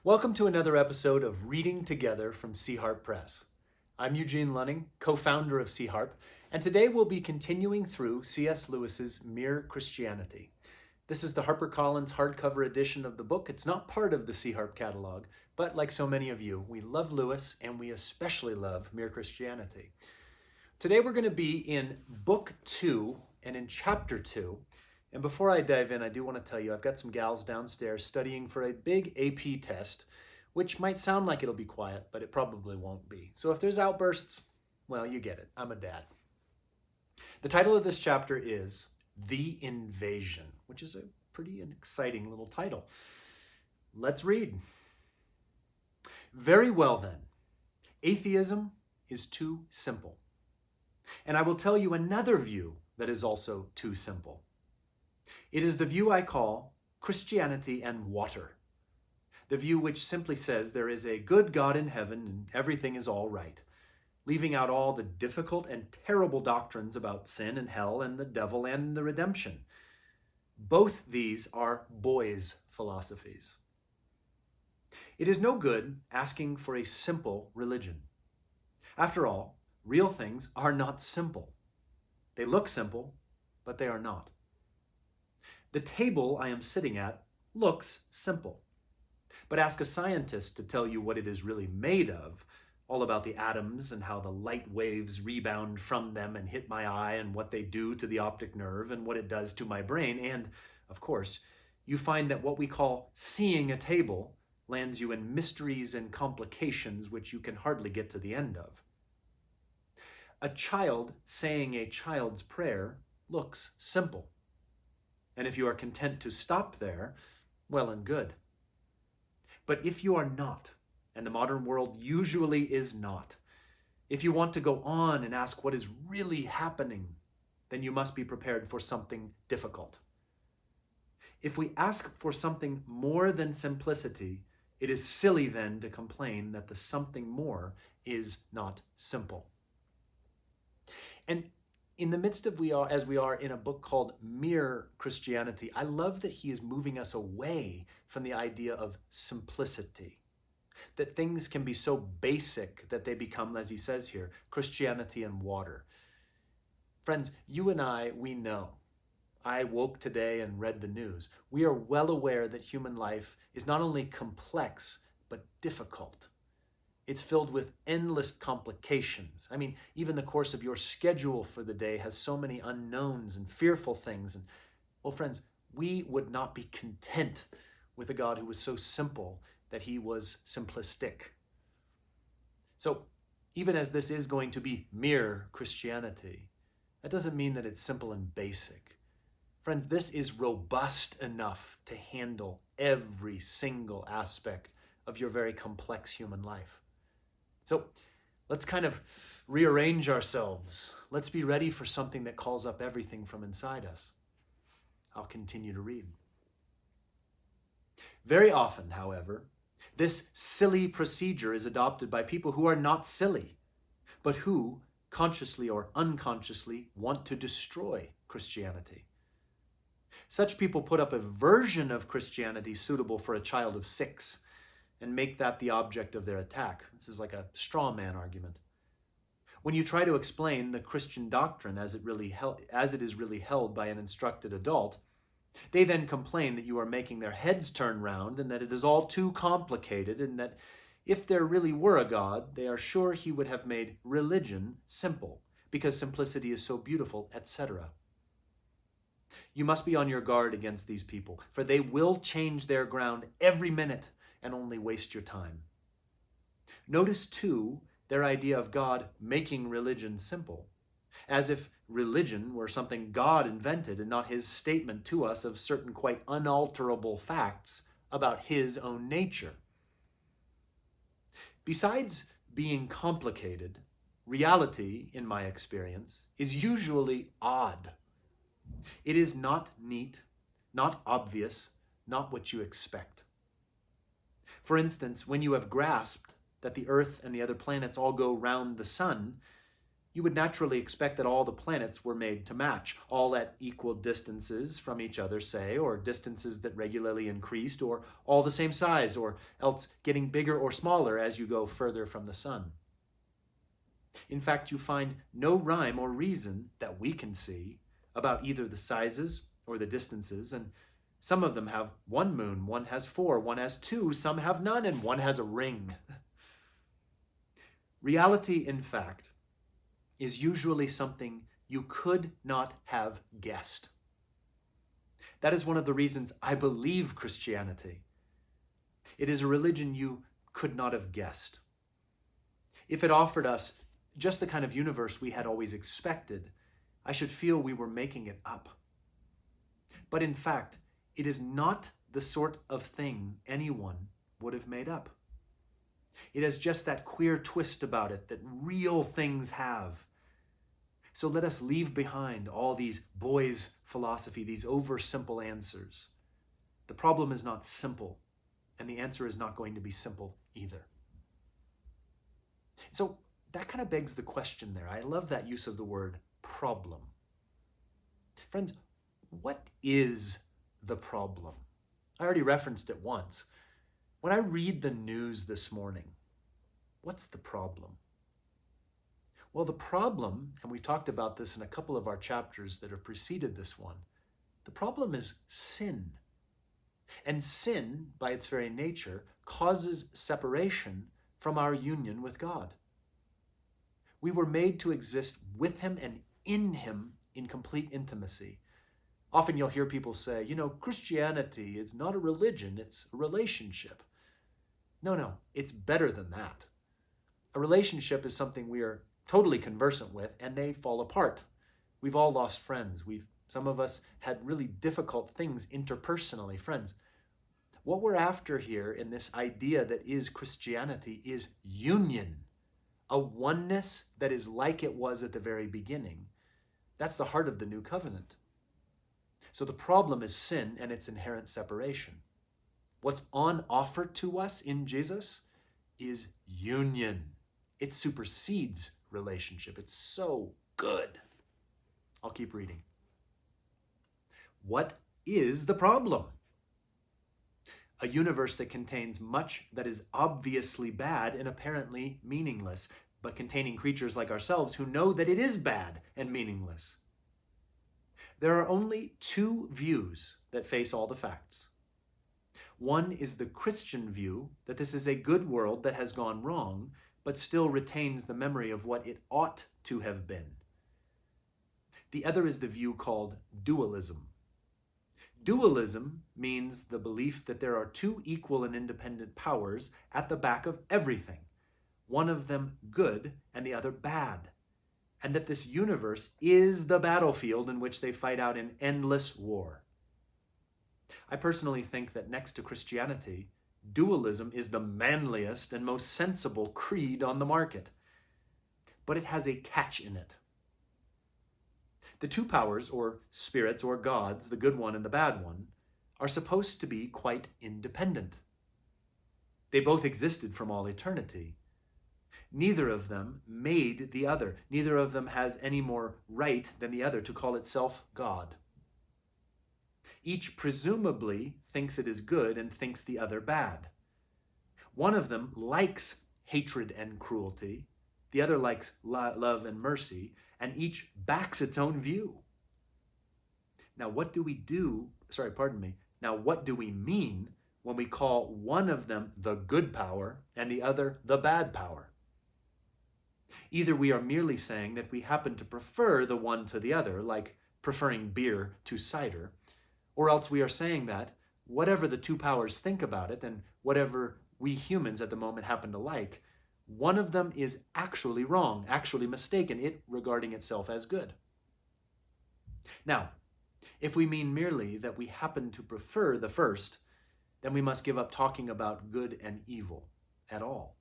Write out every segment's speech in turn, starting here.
Welcome to another episode of Reading Together from Sea Harp Press. I'm Eugene Luning, co-founder of Sea Harp, and today we'll be continuing through C.S. Lewis's Mere Christianity. This is the HarperCollins hardcover edition of the book. It's not part of the Sea Harp catalog, but like so many of you, we love Lewis and we especially love Mere Christianity. Today we're going to be in Book 2 and in Chapter 2. And before I dive in, I do want to tell you I've got some gals downstairs studying for a big AP test, which might sound like it'll be quiet, but it probably won't be. So if there's outbursts, well, you get it. I'm a dad. The title of this chapter is The Invasion, which is a pretty exciting little title. Let's read. Very well then, atheism is too simple. And I will tell you another view that is also too simple. It is the view I call Christianity and water. The view which simply says there is a good God in heaven and everything is all right, leaving out all the difficult and terrible doctrines about sin and hell and the devil and the redemption. Both these are boys' philosophies. It is no good asking for a simple religion. After all, real things are not simple. They look simple, but they are not. The table I am sitting at looks simple, but ask a scientist to tell you what it is really made of, all about the atoms and how the light waves rebound from them and hit my eye and what they do to the optic nerve and what it does to my brain. And, of course, you find that what we call seeing a table lands you in mysteries and complications which you can hardly get to the end of. A child saying a child's prayer looks simple. And if you are content to stop there, well and good. But if you are not, and the modern world usually is not, if you want to go on and ask what is really happening, then you must be prepared for something difficult. If we ask for something more than simplicity, it is silly then to complain that the something more is not simple. And in the midst of as we are in a book called Mere Christianity, I love that he is moving us away from the idea of simplicity. That things can be so basic that they become, as he says here, Christianity and water. Friends, you and I, we know. I woke today and read the news. We are well aware that human life is not only complex, but difficult. It's filled with endless complications. I mean, even the course of your schedule for the day has so many unknowns and fearful things. And, well, friends, we would not be content with a God who was so simple that he was simplistic. So, even as this is going to be mere Christianity, that doesn't mean that it's simple and basic. Friends, this is robust enough to handle every single aspect of your very complex human life. So let's kind of rearrange ourselves. Let's be ready for something that calls up everything from inside us. I'll continue to read. Very often, however, this silly procedure is adopted by people who are not silly, but who, consciously or unconsciously, want to destroy Christianity. Such people put up a version of Christianity suitable for a child of 6, and make that the object of their attack. This is like a straw man argument. When you try to explain the Christian doctrine as it is really held by an instructed adult, they then complain that you are making their heads turn round and that it is all too complicated and that if there really were a God, they are sure he would have made religion simple because simplicity is so beautiful, etc. You must be on your guard against these people, for they will change their ground every minute and only waste your time. Notice, too, their idea of God making religion simple, as if religion were something God invented and not his statement to us of certain quite unalterable facts about his own nature. Besides being complicated, reality, in my experience, is usually odd. It is not neat, not obvious, not what you expect. For instance, when you have grasped that the Earth and the other planets all go round the sun, You would naturally expect that all the planets were made to match, all at equal distances from each other, say, or distances that regularly increased, or all the same size, or else getting bigger or smaller as you go further from the sun. In fact, you find no rhyme or reason that we can see about either the sizes or the distances, and some of them have one moon, one has 4, one has 2, some have none, and one has a ring. Reality, in fact, is usually something you could not have guessed. That is one of the reasons I believe Christianity. It is a religion you could not have guessed. If it offered us just the kind of universe we had always expected, I should feel we were making it up. But in fact, it is not the sort of thing anyone would have made up. It has just that queer twist about it that real things have. So let us leave behind all these boys' philosophy, these oversimple answers. The problem is not simple, and the answer is not going to be simple either. So that kind of begs the question there. I love that use of the word problem. Friends, what is the problem? I already referenced it once. When I read the news this morning, what's the problem? Well, the problem, and we've talked about this in a couple of our chapters that have preceded this one, the problem is sin. And sin, by its very nature, causes separation from our union with God. We were made to exist with Him and in Him in complete intimacy. Often you'll hear people say, Christianity is not a religion, it's a relationship. No, it's better than that. A relationship is something we are totally conversant with, and they fall apart. We've all lost friends. Some of us had really difficult things interpersonally. Friends, what we're after here in this idea that is Christianity is union, a oneness that is like it was at the very beginning. That's the heart of the new covenant. So the problem is sin and its inherent separation. What's on offer to us in Jesus is union. It supersedes relationship. It's so good. I'll keep reading. What is the problem? A universe that contains much that is obviously bad and apparently meaningless, but containing creatures like ourselves who know that it is bad and meaningless. There are only two views that face all the facts. One is the Christian view that this is a good world that has gone wrong, but still retains the memory of what it ought to have been. The other is the view called dualism. Dualism means the belief that there are two equal and independent powers at the back of everything, one of them good and the other bad, and that this universe is the battlefield in which they fight out an endless war. I personally think that next to Christianity, dualism is the manliest and most sensible creed on the market. But it has a catch in it. The two powers, or spirits, or gods, the good one and the bad one, are supposed to be quite independent. They both existed from all eternity. Neither of them made the other. Neither of them has any more right than the other to call itself God. Each presumably thinks it is good and thinks the other bad. One of them likes hatred and cruelty. The other likes love and mercy, and each backs its own view. Now, what do we mean when we call one of them the good power and the other the bad power? Either we are merely saying that we happen to prefer the one to the other, like preferring beer to cider, or else we are saying that whatever the two powers think about it and whatever we humans at the moment happen to like, one of them is actually wrong, actually mistaken, it regarding itself as good. Now, if we mean merely that we happen to prefer the first, then we must give up talking about good and evil at all.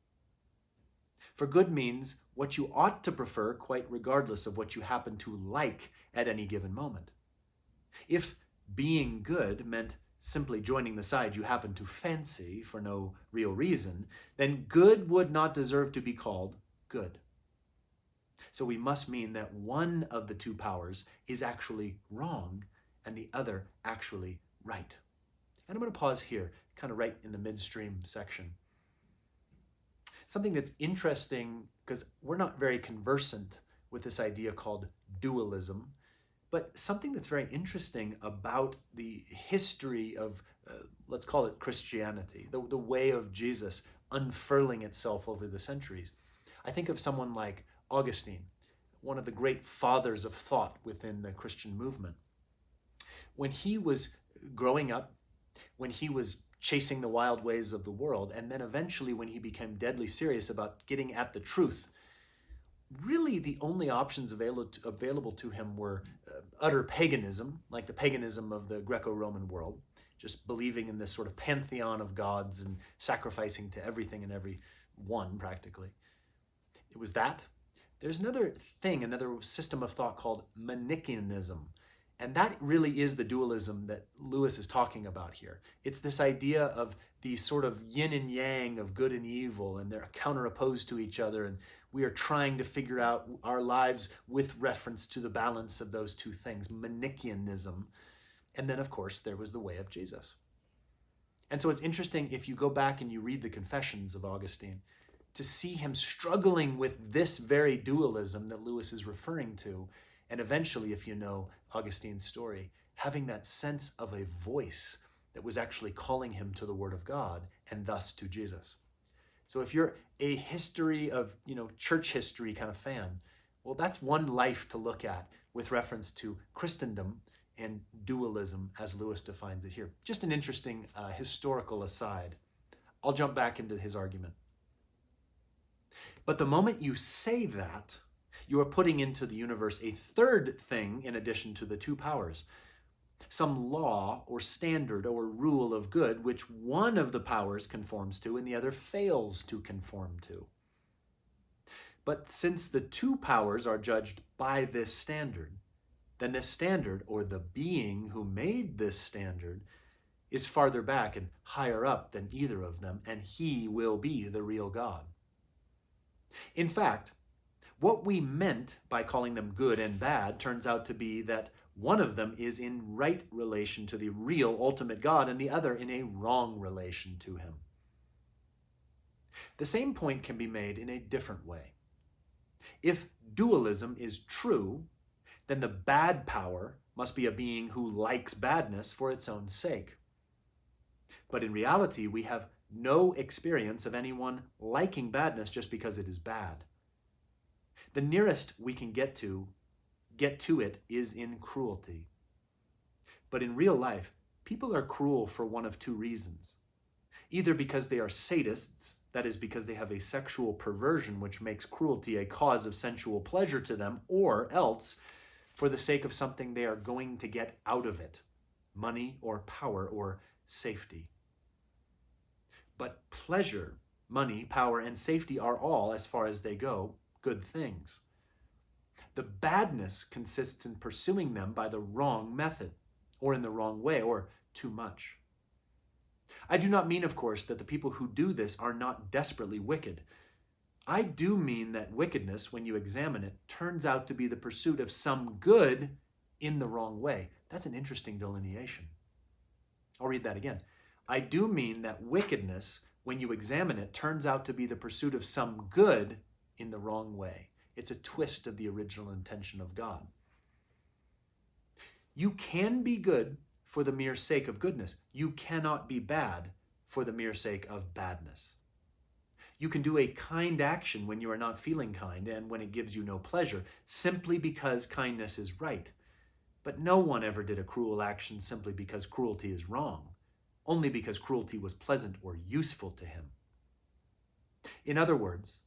For good means what you ought to prefer quite regardless of what you happen to like at any given moment. If being good meant simply joining the side you happen to fancy for no real reason, then good would not deserve to be called good. So we must mean that one of the two powers is actually wrong and the other actually right. And I'm going to pause here, kind of right in the midstream section. Something that's interesting, because we're not very conversant with this idea called dualism, but something that's very interesting about the history of, let's call it Christianity, the way of Jesus unfurling itself over the centuries. I think of someone like Augustine, one of the great fathers of thought within the Christian movement. When he was growing up, when he was chasing the wild ways of the world, and then eventually when he became deadly serious about getting at the truth, really the only options available to him were utter paganism, like the paganism of the Greco-Roman world, just believing in this sort of pantheon of gods and sacrificing to everything and every one practically. It was that. There's another thing, another system of thought called Manichaeanism. And that really is the dualism that Lewis is talking about here. It's this idea of the sort of yin and yang of good and evil, and they're counteropposed to each other, and we are trying to figure out our lives with reference to the balance of those two things, Manichaeanism. And then, of course, there was the way of Jesus. And so it's interesting if you go back and you read the Confessions of Augustine, to see him struggling with this very dualism that Lewis is referring to, and eventually, if you know Augustine's story, having that sense of a voice that was actually calling him to the Word of God and thus to Jesus. So if you're a history of, church history kind of fan, well, that's one life to look at with reference to Christendom and dualism as Lewis defines it here. Just an interesting historical aside. I'll jump back into his argument. But the moment you say that, you are putting into the universe a third thing in addition to the two powers. Some law or standard or rule of good which one of the powers conforms to and the other fails to conform to. But since the two powers are judged by this standard, then this standard, or the being who made this standard, is farther back and higher up than either of them, and he will be the real God. In fact, what we meant by calling them good and bad turns out to be that one of them is in right relation to the real ultimate God and the other in a wrong relation to him. The same point can be made in a different way. If dualism is true, then the bad power must be a being who likes badness for its own sake. But in reality, we have no experience of anyone liking badness just because it is bad. The nearest we can get to it is in cruelty. But in real life, people are cruel for one of two reasons. Either because they are sadists, that is because they have a sexual perversion which makes cruelty a cause of sensual pleasure to them, or else for the sake of something they are going to get out of it, money or power or safety. But pleasure, money, power, and safety are all, as far as they go, good things. The badness consists in pursuing them by the wrong method, or in the wrong way, or too much. I do not mean, of course, that the people who do this are not desperately wicked. I do mean that wickedness, when you examine it, turns out to be the pursuit of some good in the wrong way. That's an interesting delineation. I'll read that again. I do mean that wickedness, when you examine it, turns out to be the pursuit of some good in the wrong way. It's a twist of the original intention of God. You can be good for the mere sake of goodness. You cannot be bad for the mere sake of badness. You can do a kind action when you are not feeling kind and when it gives you no pleasure, simply because kindness is right. But no one ever did a cruel action simply because cruelty is wrong, only because cruelty was pleasant or useful to him. In other words,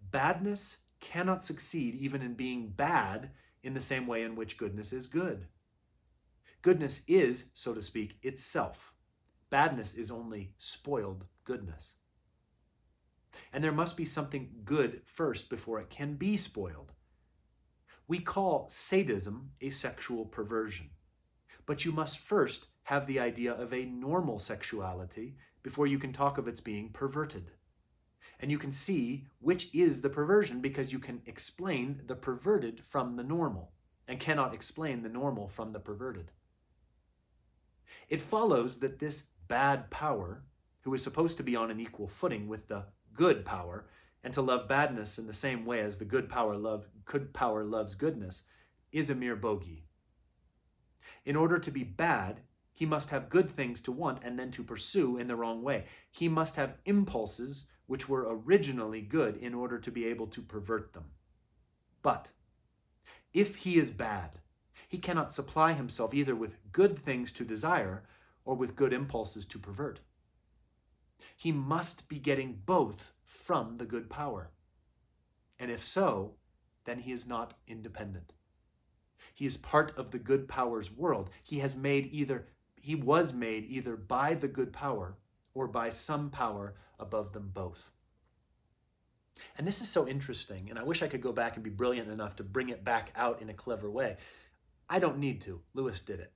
badness cannot succeed even in being bad in the same way in which goodness is good. Goodness is, so to speak, itself. Badness is only spoiled goodness. And there must be something good first before it can be spoiled. We call sadism a sexual perversion, but you must first have the idea of a normal sexuality before you can talk of its being perverted. And you can see which is the perversion because you can explain the perverted from the normal and cannot explain the normal from the perverted. It follows that this bad power, who is supposed to be on an equal footing with the good power and to love badness in the same way as the good power loves goodness, is a mere bogey. In order to be bad, he must have good things to want and then to pursue in the wrong way. He must have impulses which were originally good in order to be able to pervert them. But if he is bad, he cannot supply himself either with good things to desire or with good impulses to pervert. He must be getting both from the good power. And if so, then he is not independent. He is part of the good power's world. He was made either by the good power or by some power above them both. And this is so interesting, and I wish I could go back and be brilliant enough to bring it back out in a clever way. I don't need to. Lewis did it.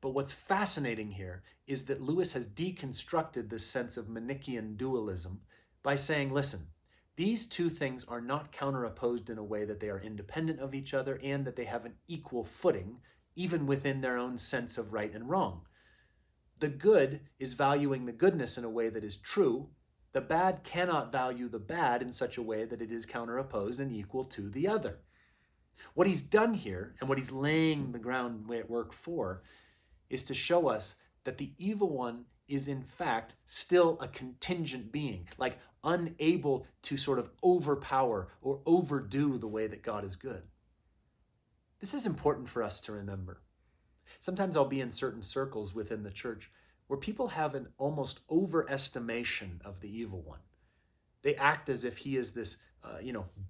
But what's fascinating here is that Lewis has deconstructed this sense of Manichaean dualism by saying, listen, these two things are not counteropposed in a way that they are independent of each other and that they have an equal footing, even within their own sense of right and wrong. The good is valuing the goodness in a way that is true. The bad cannot value the bad in such a way that it is counteropposed and equal to the other. What he's done here, and what he's laying the groundwork for, is to show us that the evil one is in fact still a contingent being, like unable to sort of overpower or overdo the way that God is good. This is important for us to remember. Sometimes I'll be in certain circles within the church where people have an almost overestimation of the evil one. They act as if he is this,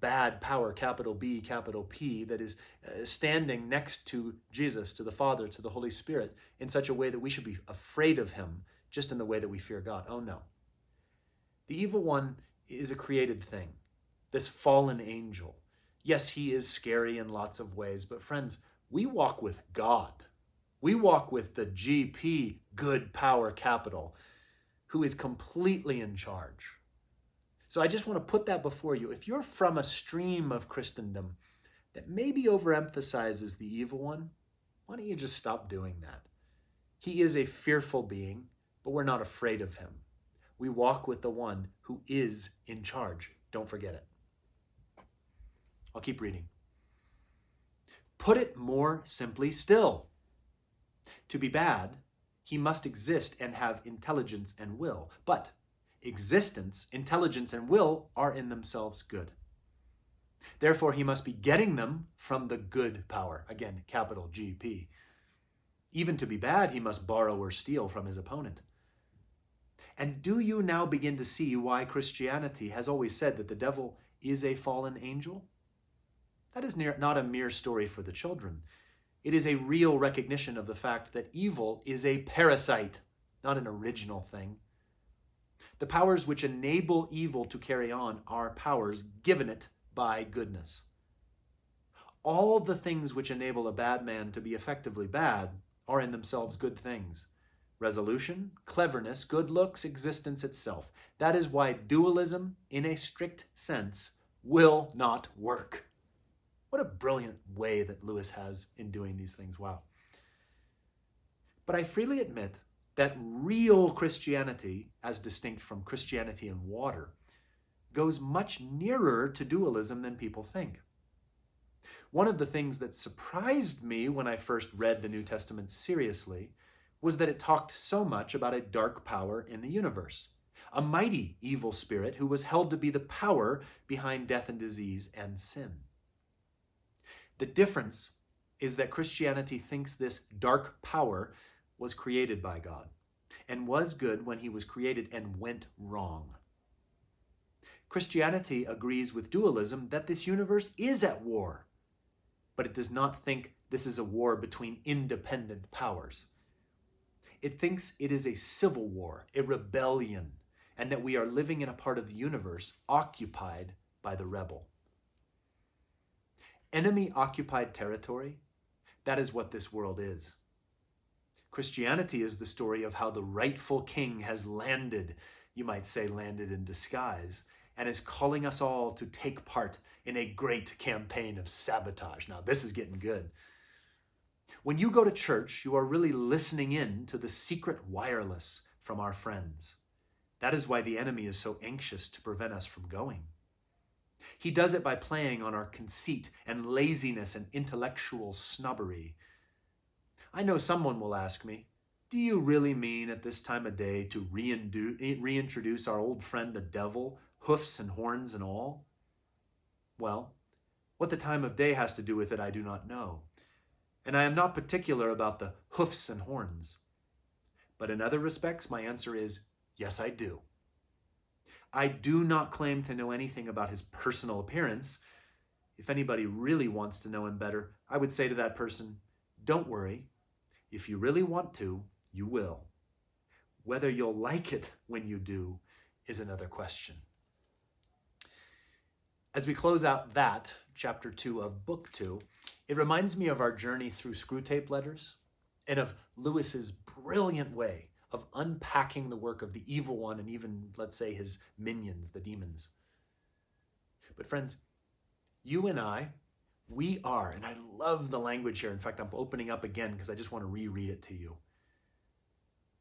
bad power, capital B, capital P, that is standing next to Jesus, to the Father, to the Holy Spirit, in such a way that we should be afraid of him, just in the way that we fear God. Oh no. The evil one is a created thing, this fallen angel. Yes, he is scary in lots of ways, but friends, we walk with God. We walk with the GP, good power capital, who is completely in charge. So I just want to put that before you. If you're from a stream of Christendom that maybe overemphasizes the evil one, why don't you just stop doing that? He is a fearful being, but we're not afraid of him. We walk with the one who is in charge. Don't forget it. I'll keep reading. Put it more simply still. To be bad, he must exist and have intelligence and will. But existence, intelligence, and will are in themselves good. Therefore, he must be getting them from the good power. Again, capital GP. Even to be bad, he must borrow or steal from his opponent. And do you now begin to see why Christianity has always said that the devil is a fallen angel? That is not a mere story for the children. It is a real recognition of the fact that evil is a parasite, not an original thing. The powers which enable evil to carry on are powers given it by goodness. All the things which enable a bad man to be effectively bad are in themselves good things. Resolution, cleverness, good looks, existence itself. That is why dualism, in a strict sense, will not work. What a brilliant way that Lewis has in doing these things. Wow. But I freely admit that real Christianity, as distinct from Christianity in water, goes much nearer to dualism than people think. One of the things that surprised me when I first read the New Testament seriously was that it talked so much about a dark power in the universe, a mighty evil spirit who was held to be the power behind death and disease and sin. The difference is that Christianity thinks this dark power was created by God and was good when he was created and went wrong. Christianity agrees with dualism that this universe is at war, but it does not think this is a war between independent powers. It thinks it is a civil war, a rebellion, and that we are living in a part of the universe occupied by the rebel. Enemy-occupied territory, that is what this world is. Christianity is the story of how the rightful king has landed, you might say landed in disguise, and is calling us all to take part in a great campaign of sabotage. Now, this is getting good. When you go to church, you are really listening in to the secret wireless from our friends. That is why the enemy is so anxious to prevent us from going. He does it by playing on our conceit and laziness and intellectual snobbery. I know someone will ask me, do you really mean at this time of day to reintroduce our old friend the devil, hoofs and horns and all? Well, what the time of day has to do with it, I do not know. And I am not particular about the hoofs and horns. But in other respects, my answer is, yes, I do. I do not claim to know anything about his personal appearance. If anybody really wants to know him better, I would say to that person, don't worry. If you really want to, you will. Whether you'll like it when you do is another question. As we close out that, chapter 2 of book 2, it reminds me of our journey through Screwtape Letters and of Lewis's brilliant way of unpacking the work of the evil one and even, let's say, his minions, the demons. But friends, you and I, we are, and I love the language here. In fact, I'm opening up again because I just want to reread it to you.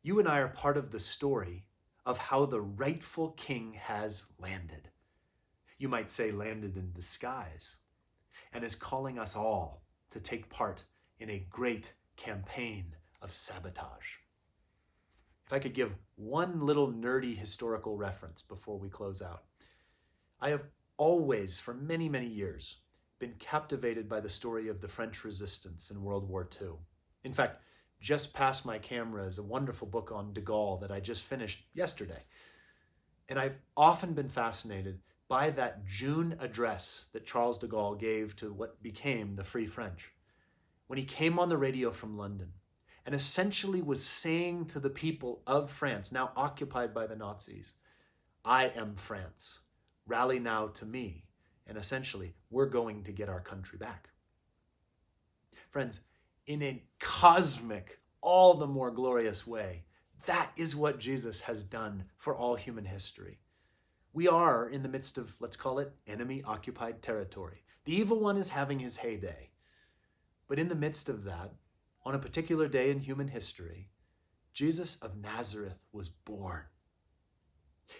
You and I are part of the story of how the rightful king has landed. You might say landed in disguise, and is calling us all to take part in a great campaign of sabotage. If I could give one little nerdy historical reference before we close out. I have always, for many, many years, been captivated by the story of the French resistance in World War II. In fact, just past my camera is a wonderful book on de Gaulle that I just finished yesterday. And I've often been fascinated by that June address that Charles de Gaulle gave to what became the Free French, when he came on the radio from London and essentially was saying to the people of France, now occupied by the Nazis, I am France. Rally now to me. And essentially, we're going to get our country back. Friends, in a cosmic, all the more glorious way, that is what Jesus has done for all human history. We are in the midst of, let's call it, enemy-occupied territory. The evil one is having his heyday. But in the midst of that, on a particular day in human history, Jesus of Nazareth was born.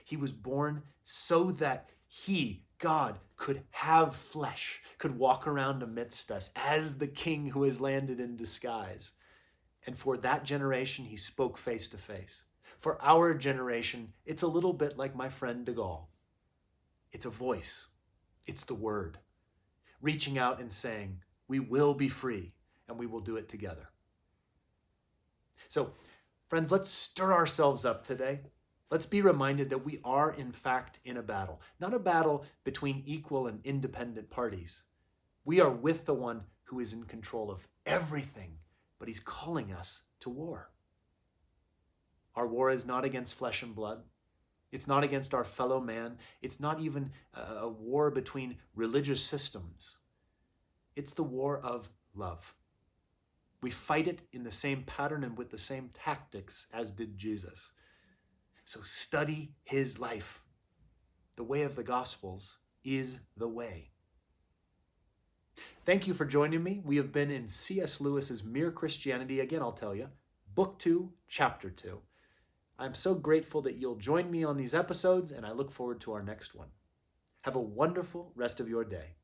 He was born so that he, God, could have flesh, could walk around amidst us as the king who has landed in disguise. And for that generation, he spoke face to face. For our generation, it's a little bit like my friend de Gaulle. It's a voice. It's the word. Reaching out and saying, we will be free, and we will do it together. So, friends, let's stir ourselves up today. Let's be reminded that we are, in fact, in a battle. Not a battle between equal and independent parties. We are with the one who is in control of everything, but he's calling us to war. Our war is not against flesh and blood. It's not against our fellow man. It's not even a war between religious systems. It's the war of love. We fight it in the same pattern and with the same tactics as did Jesus. So study his life. The way of the Gospels is the way. Thank you for joining me. We have been in C.S. Lewis's Mere Christianity. Again, I'll tell you, Book 2, Chapter 2. I'm so grateful that you'll join me on these episodes, and I look forward to our next one. Have a wonderful rest of your day.